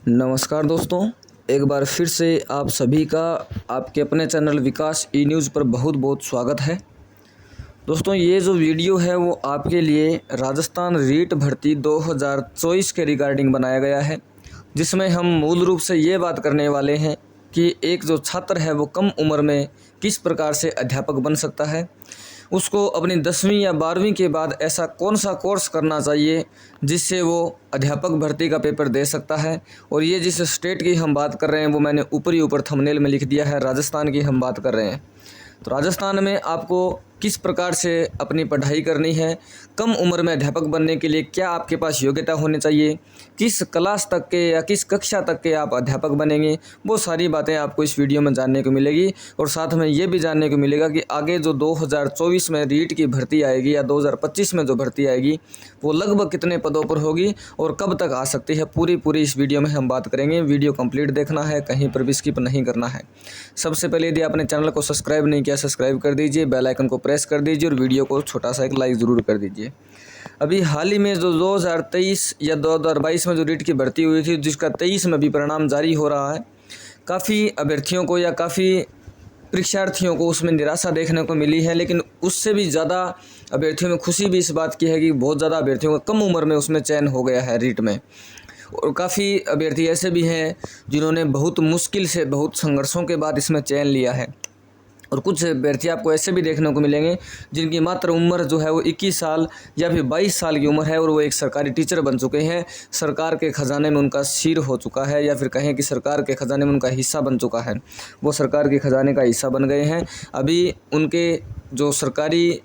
नमस्कार दोस्तों, एक बार फिर से आप सभी का आपके अपने चैनल विकास ई न्यूज़ पर बहुत बहुत स्वागत है। दोस्तों, ये जो वीडियो है वो आपके लिए राजस्थान रीट भर्ती 2024 के रिगार्डिंग बनाया गया है, जिसमें हम मूल रूप से ये बात करने वाले हैं कि एक जो छात्र है वो कम उम्र में किस प्रकार से अध्यापक बन सकता है, उसको अपनी 10वीं या 12वीं के बाद ऐसा कौन सा कोर्स करना चाहिए जिससे वो अध्यापक भर्ती का पेपर दे सकता है। और ये जिस स्टेट की हम बात कर रहे हैं वो मैंने ऊपर थंबनेल में लिख दिया है, राजस्थान की हम बात कर रहे हैं। तो राजस्थान में आपको किस प्रकार से अपनी पढ़ाई करनी है, कम उम्र में अध्यापक बनने के लिए क्या आपके पास योग्यता होनी चाहिए, किस क्लास तक के या किस कक्षा तक के आप अध्यापक बनेंगे, वो सारी बातें आपको इस वीडियो में जानने को मिलेगी। और साथ में ये भी जानने को मिलेगा कि आगे जो 2024 में रीट की भर्ती आएगी या 2025 में जो भर्ती आएगी वो लगभग कितने पदों पर होगी और कब तक आ सकती है। पूरी इस वीडियो में हम बात करेंगे। वीडियो कंप्लीट देखना है, कहीं पर भी स्किप नहीं करना है। सबसे पहले यदि आपने चैनल को सब्सक्राइब नहीं किया, सब्सक्राइब कर दीजिए, बेल आइकन को प्रेस कर दीजिए और वीडियो को छोटा सा एक लाइक ज़रूर कर दीजिए। अभी हाल ही में जो 2023 या 2022 में जो रीट की भर्ती हुई थी, जिसका 23 में भी परिणाम जारी हो रहा है, काफ़ी अभ्यर्थियों को या काफ़ी परीक्षार्थियों को उसमें निराशा देखने को मिली है। लेकिन उससे भी ज़्यादा अभ्यर्थियों में खुशी भी इस बात की है कि बहुत ज़्यादा अभ्यर्थियों का कम उम्र में उसमें चयन हो गया है रीट में। और काफ़ी अभ्यर्थी ऐसे भी हैं जिन्होंने बहुत मुश्किल से, बहुत संघर्षों के बाद इसमें चयन लिया है। और कुछ अभ्यर्थी आपको ऐसे भी देखने को मिलेंगे जिनकी मात्र उम्र जो है वो 21 साल या फिर 22 साल की उम्र है और वो एक सरकारी टीचर बन चुके हैं। सरकार के ख़जाने में उनका सिर हो चुका है, या फिर कहें कि सरकार के ख़जाने में उनका हिस्सा बन चुका है। वो सरकार के ख़जाने का हिस्सा बन गए हैं। अभी उनके जो सरकारी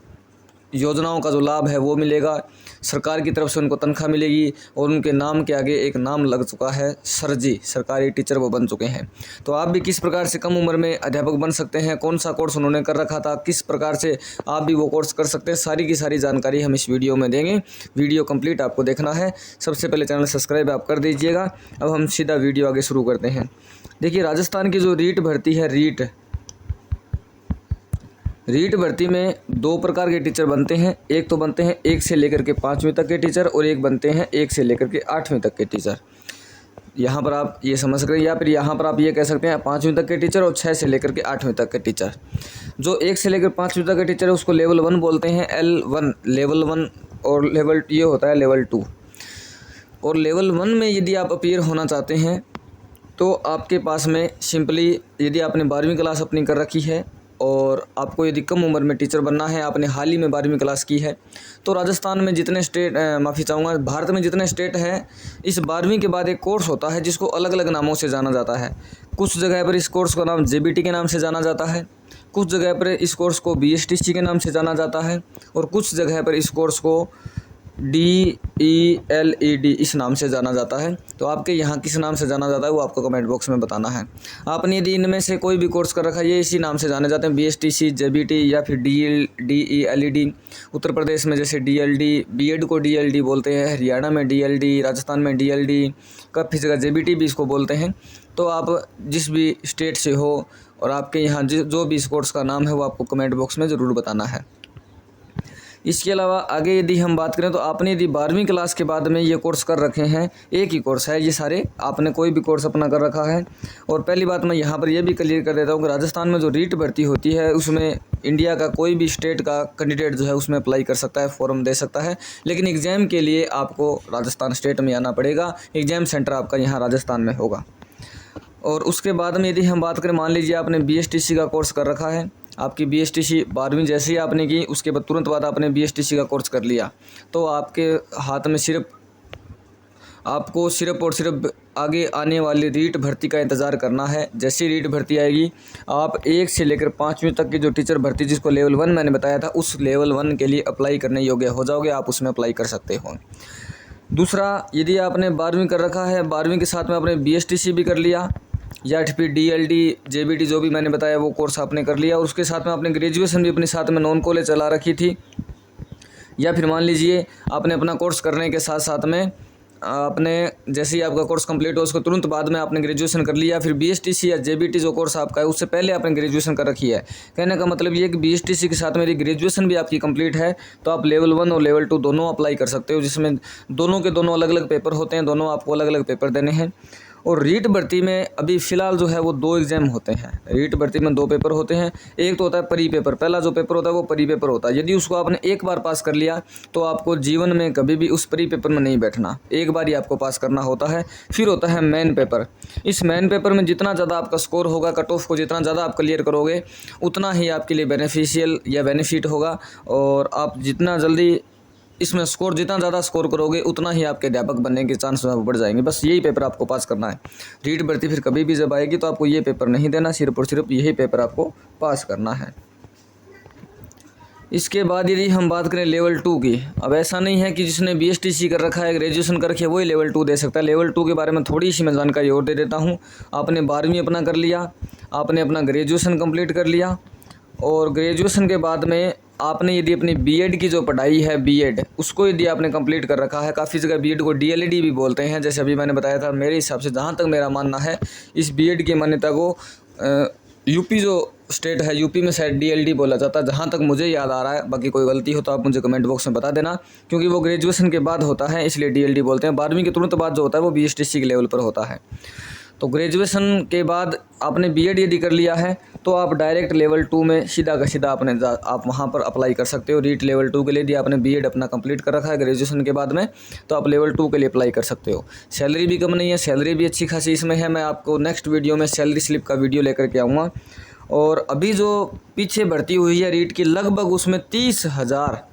योजनाओं का जो लाभ है वो मिलेगा, सरकार की तरफ से उनको तनख्वाह मिलेगी और उनके नाम के आगे एक नाम लग चुका है, सर जी, सरकारी टीचर वो बन चुके हैं। तो आप भी किस प्रकार से कम उम्र में अध्यापक बन सकते हैं, कौन सा कोर्स उन्होंने कर रखा था, किस प्रकार से आप भी वो कोर्स कर सकते हैं, सारी की सारी जानकारी हम इस वीडियो में देंगे। वीडियो कंप्लीट आपको देखना है। सबसे पहले चैनल सब्सक्राइब आप कर दीजिएगा। अब हम सीधा वीडियो आगे शुरू करते हैं। देखिए, राजस्थान की जो रीट भर्ती है, रीट भर्ती में दो प्रकार के टीचर बनते हैं। एक तो बनते हैं 1 से लेकर के 5वीं तक के टीचर, और एक बनते हैं 1 से लेकर के 8वीं तक के टीचर। यहाँ पर आप ये समझ सकते हैं, या फिर यहाँ पर आप ये कह सकते हैं 5वीं तक के टीचर और 6 से लेकर के 8वीं तक के टीचर। जो 1 से लेकर 5वीं तक के टीचर है उसको लेवल 1 बोलते हैं, L1 लेवल 1, और लेवल ये होता है लेवल 2। और लेवल 1 में यदि आप अपीयर होना चाहते हैं तो आपके पास में सिंपली, यदि आपने 12वीं क्लास अपनी कर रखी है और आपको यदि कम उम्र में टीचर बनना है, आपने हाल ही में 12वीं क्लास की है, तो राजस्थान में जितने स्टेट, माफ़ी चाहूँगा, भारत में जितने स्टेट हैं, इस 12वीं के बाद एक कोर्स होता है जिसको अलग अलग नामों से जाना जाता है। कुछ जगह पर इस कोर्स का नाम JBT के नाम से जाना जाता है, कुछ जगह पर इस कोर्स को BSTC के नाम से जाना जाता है, और कुछ जगह पर इस कोर्स को DELED इस नाम से जाना जाता है। तो आपके यहाँ किस नाम से जाना जाता है वो आपको कमेंट बॉक्स में बताना है। आपने यदि इनमें से कोई भी कोर्स कर रखा है, ये इसी नाम से जाने जाते हैं, BSTC, JBT या फिर DELED। उत्तर प्रदेश में जैसे DLD, BEd को DLD बोलते हैं, हरियाणा में DLD, राजस्थान में DLD, काफ़ी जगह JBT भी इसको बोलते हैं। तो आप जिस भी स्टेट से हो और आपके यहाँ जो भी इस कोर्स का नाम है वो आपको कमेंट बॉक्स में ज़रूर बताना है। इसके अलावा आगे यदि हम बात करें तो आपने यदि 12वीं क्लास के बाद में ये कोर्स कर रखे हैं, एक ही कोर्स है ये सारे, आपने कोई भी कोर्स अपना कर रखा है। और पहली बात मैं यहाँ पर यह भी क्लियर कर देता हूँ कि राजस्थान में जो रीट भर्ती होती है उसमें इंडिया का कोई भी स्टेट का कैंडिडेट जो है उसमें अप्लाई कर सकता है, फॉर्म दे सकता है। लेकिन एग्ज़ाम के लिए आपको राजस्थान स्टेट में आना पड़ेगा, एग्ज़ाम सेंटर आपका यहाँ राजस्थान में होगा। और उसके बाद में यदि हम बात करें, मान लीजिए आपने BSTC का कोर्स कर रखा है, आपकी BSTC 12वीं जैसे ही आपने की, उसके बाद तुरंत बाद आपने BSTC का कोर्स कर लिया, तो आपके हाथ में आपको सिर्फ और सिर्फ आगे आने वाली रीट भर्ती का इंतज़ार करना है। जैसी रीट भर्ती आएगी, आप 1 से लेकर 5वीं तक की जो टीचर भर्ती जिसको लेवल 1 मैंने बताया था, उस लेवल 1 के लिए अप्लाई करने योग्य हो जाओगे, आप उसमें अप्लाई कर सकते हो। दूसरा, यदि आपने 12वीं कर रखा है, 12वीं के साथ में आपने BSTC भी कर लिया या फिर DLD, JBT जो भी मैंने बताया वो कोर्स आपने कर लिया, और उसके साथ में आपने ग्रेजुएशन भी अपने साथ में नॉन कॉलेज चला रखी थी, या फिर मान लीजिए आपने अपना कोर्स करने के साथ साथ में आपने जैसे ही आपका कोर्स कंप्लीट हो उसको तुरंत बाद में आपने ग्रेजुएशन कर लिया, फिर BSTC या JBT जो कोर्स आपका है उससे पहले आपने ग्रेजुएशन कर रखी है। कहने का मतलब ये कि BSTC के साथ मेरी ग्रेजुएशन भी आपकी कंप्लीट है, तो आप लेवल 1 और लेवल 2 दोनों अप्लाई कर सकते हो, जिसमें दोनों के दोनों अलग अलग पेपर होते हैं, दोनों आपको अलग अलग पेपर देने हैं। और रीट भर्ती में अभी फ़िलहाल जो है वो 2 एग्ज़ाम होते हैं। रीट भर्ती में 2 पेपर होते हैं। एक तो होता है प्री पेपर, पहला जो पेपर होता है वो प्री पेपर होता है। यदि उसको आपने एक बार पास कर लिया तो आपको जीवन में कभी भी उस प्री पेपर में नहीं बैठना, एक बार ही आपको पास करना होता है। फिर होता है मेन पेपर। इस मेन पेपर में जितना ज़्यादा आपका स्कोर होगा, कट ऑफ को जितना ज़्यादा आप क्लियर करोगे उतना ही आपके लिए बेनिफिशियल या बेनिफिट होगा, और आप जितना जल्दी इसमें स्कोर जितना ज़्यादा स्कोर करोगे उतना ही आपके अध्यापक बनने के चांस बढ़ जाएंगे। बस यही पेपर आपको पास करना है। रीट भर्ती फिर कभी भी जब आएगी तो आपको ये पेपर नहीं देना, सिर्फ और सिर्फ यही पेपर आपको पास करना है। इसके बाद यदि हम बात करें लेवल 2 की, अब ऐसा नहीं है कि जिसने BSTC कर रखा है, ग्रेजुएशन कर रखी है, वही लेवल 2 दे सकता है। लेवल 2 के बारे में थोड़ी सी मैं जानकारी और दे देता हूँ। आपने 12वीं अपना कर लिया, आपने अपना ग्रेजुएशन कंप्लीट कर लिया, और ग्रेजुएशन के बाद में आपने यदि अपनी बीएड की जो पढ़ाई है, बीएड उसको यदि आपने कंप्लीट कर रखा है, काफ़ी जगह बीएड को DLED भी बोलते हैं, जैसे अभी मैंने बताया था। मेरे हिसाब से जहाँ तक मेरा मानना है, इस बीएड की मान्यता को यूपी जो स्टेट है, यूपी में शायद DLD बोला जाता है, जहाँ तक मुझे याद आ रहा है। बाकी कोई गलती हो तो आप मुझे कमेंट बॉक्स में बता देना, क्योंकि वो ग्रेजुएशन के बाद होता है इसलिए DLD बोलते हैं। 12वीं के तुरंत बाद जो होता है वो BSTC के लेवल पर होता है। तो ग्रेजुएशन के बाद आपने बीएड यदि कर लिया है तो आप डायरेक्ट लेवल 2 में सीधा का सीधा आप वहाँ पर अप्लाई कर सकते हो। रीट लेवल 2 के लिए यदि आपने बीएड अपना कंप्लीट कर रखा है ग्रेजुएशन के बाद में, तो आप लेवल 2 के लिए अप्लाई कर सकते हो। सैलरी भी कम नहीं है, सैलरी भी अच्छी खासी इसमें है। मैं आपको नेक्स्ट वीडियो में सैलरी स्लिप का वीडियो लेकर के आऊँगा। और अभी जो पीछे भर्ती हुई है रीट की, लगभग उसमें 30,000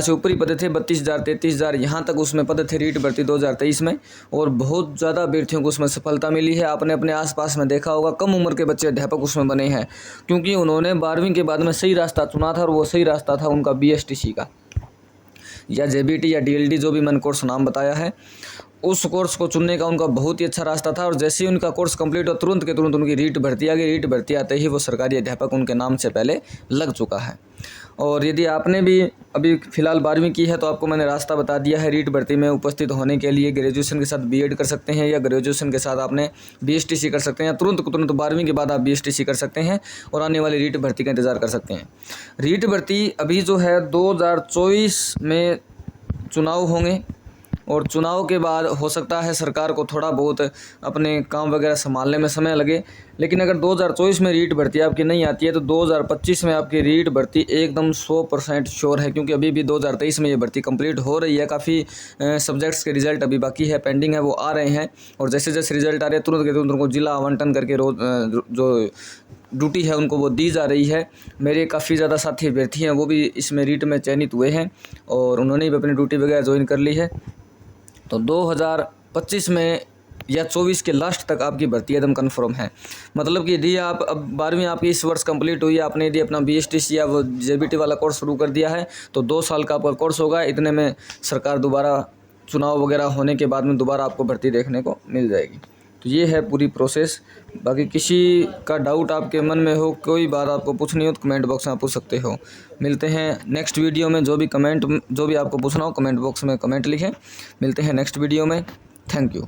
से ऊपर ही पद थे। 32,000 33,000 यहाँ तक उसमें पद थे रीट भर्ती 2023 में, और बहुत ज़्यादा अभ्यर्थियों को उसमें सफलता मिली है। आपने अपने आसपास में देखा होगा, कम उम्र के बच्चे अध्यापक उसमें बने हैं, क्योंकि उन्होंने 12वीं के बाद में सही रास्ता चुना था, और वो सही रास्ता था उनका BSTC का या JBT या DLD, जो भी मैंने कोर्स नाम बताया है। उस कोर्स को चुनने का उनका बहुत ही अच्छा रास्ता था, और जैसे ही उनका कोर्स कंप्लीट हो तुरंत के तुरंत उनकी रीट भर्ती आ गई। रीट भर्ती आते ही वो सरकारी अध्यापक उनके नाम से पहले लग चुका है। और यदि आपने भी अभी फ़िलहाल 12वीं की है तो आपको मैंने रास्ता बता दिया है। रीट भर्ती में उपस्थित होने के लिए ग्रेजुएशन के साथ बीएड कर सकते हैं, या ग्रेजुएशन के साथ आपने BSTC कर सकते हैं, या तुरंत 12वीं के बाद आप BSTC कर सकते हैं और आने वाली रीट भर्ती का इंतज़ार कर सकते हैं। रीट भर्ती अभी जो है 2024 में चुनाव होंगे, और चुनाव के बाद हो सकता है सरकार को थोड़ा बहुत अपने काम वगैरह संभालने में समय लगे। लेकिन अगर 2024 में रीट भर्ती आपकी नहीं आती है तो 2025 में आपकी रीट भर्ती एकदम 100% श्योर है, क्योंकि अभी भी 2023 में ये भर्ती कंप्लीट हो रही है। काफ़ी सब्जेक्ट्स के रिजल्ट अभी बाकी है, पेंडिंग है, वो आ रहे हैं, और जैसे जैसे रिजल्ट आ रहे हैं तुरंत के तुरंत उनको जिला आवंटन करके रोज जो ड्यूटी है उनको वो दी जा रही है। मेरे काफ़ी ज़्यादा साथी अभ्यर्थी हैं, वो भी इसमें रीट में चयनित हुए हैं, और उन्होंने भी अपनी ड्यूटी वगैरह ज्वाइन कर ली है। तो 2025 में या 24 के लास्ट तक आपकी भर्ती एकदम कन्फर्म है। मतलब कि यदि आप अब 12वीं आपकी इस वर्ष कंप्लीट हुई है, आपने यदि अपना BSTC या वो JBT वाला कोर्स शुरू कर दिया है, तो 2 साल का आपका कोर्स होगा। इतने में सरकार दोबारा चुनाव वगैरह होने के बाद में दोबारा आपको भर्ती देखने को मिल जाएगी। तो ये है पूरी प्रोसेस। बाकी किसी का डाउट आपके मन में हो, कोई बात आपको पूछनी हो तो कमेंट बॉक्स में पूछ सकते हो। मिलते हैं नेक्स्ट वीडियो में। जो भी आपको पूछना हो कमेंट बॉक्स में कमेंट लिखें। मिलते हैं नेक्स्ट वीडियो में। Thank you.